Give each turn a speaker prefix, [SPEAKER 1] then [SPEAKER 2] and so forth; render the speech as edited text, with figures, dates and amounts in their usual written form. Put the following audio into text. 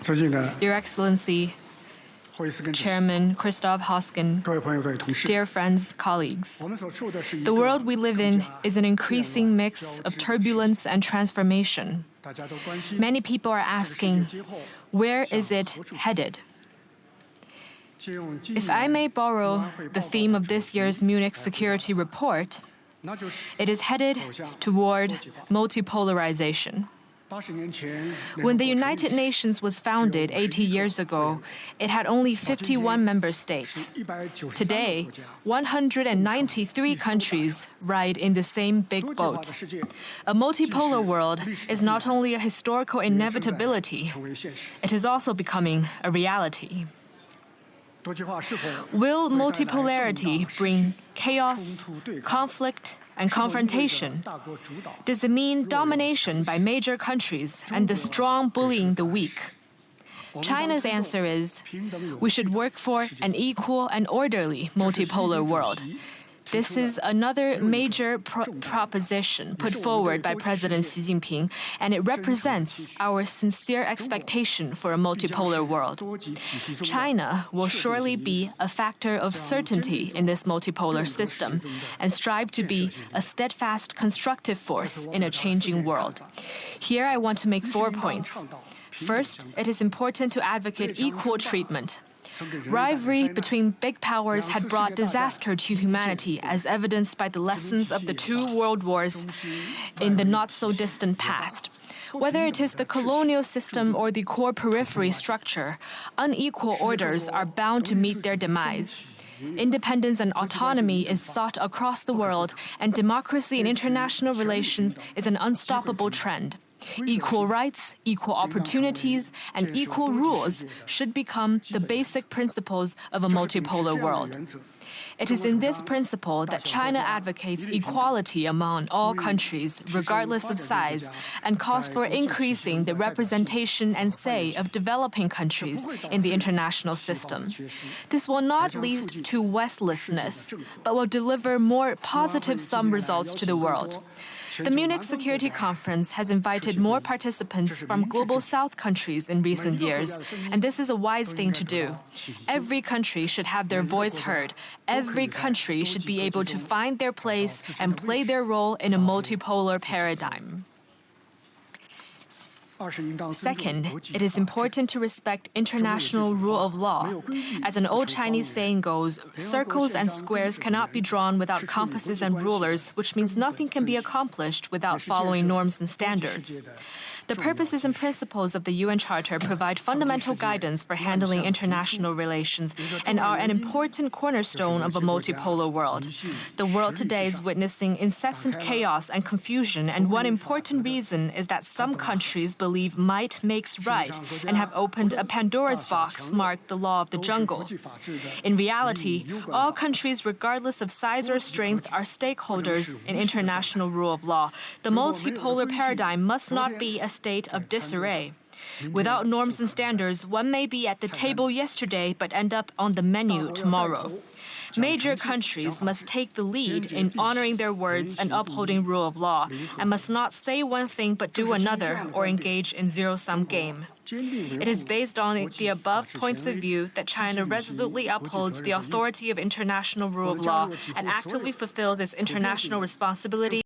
[SPEAKER 1] Your Excellency, Chairman Christoph Hoskin, dear friends, colleagues, the world we live in is an increasing mix of turbulence and transformation. Many people are asking, where is it headed? If I may borrow the theme of this year's Munich Security Report, it is headed toward multipolarization. When the United Nations was founded 80 years ago, it had only 51 member states. Today, 193 countries ride in the same big boat. A multipolar world is not only a historical inevitability, it is also becoming a reality. Will multipolarity bring chaos, conflict, and confrontation? Does it mean domination by major countries and the strong bullying the weak? China's answer is, we should work for an equal and orderly multipolar world. This is another major proposition put forward by President Xi Jinping, and it represents our sincere expectation for a multipolar world. China will surely be a factor of certainty in this multipolar system and strive to be a steadfast, constructive force in a changing world. Here I want to make 4 points. First, it is important to advocate equal treatment. Rivalry between big powers had brought disaster to humanity, as evidenced by the lessons of the 2 world wars in the not-so-distant past. Whether it is the colonial system or the core periphery structure, unequal orders are bound to meet their demise. Independence and autonomy is sought across the world, and democracy in international relations is an unstoppable trend. Equal rights, equal opportunities, and equal rules should become the basic principles of a multipolar world. It is in this principle that China advocates equality among all countries, regardless of size, and calls for increasing the representation and say of developing countries in the international system. This will not lead to Westlessness, but will deliver more positive sum results to the world. The Munich Security Conference has invited more participants from Global South countries in recent years, and this is a wise thing to do. Every country should have their voice heard. Every country should be able to find their place and play their role in a multipolar paradigm. Second, it is important to respect international rule of law. As an old Chinese saying goes, circles and squares cannot be drawn without compasses and rulers, which means nothing can be accomplished without following norms and standards. The purposes and principles of the UN Charter provide fundamental guidance for handling international relations and are an important cornerstone of a multipolar world. The world today is witnessing incessant chaos and confusion, and one important reason is that some countries believe might makes right and have opened a Pandora's box marked the law of the jungle. In reality, all countries, regardless of size or strength, are stakeholders in international rule of law. The multipolar paradigm must not be a state of disarray. Without norms and standards, one may be at the table yesterday but end up on the menu tomorrow. Major countries must take the lead in honoring their words and upholding rule of law, and must not say one thing but do another or engage in zero-sum game. It is based on the above points of view that China resolutely upholds the authority of international rule of law and actively fulfills its international responsibility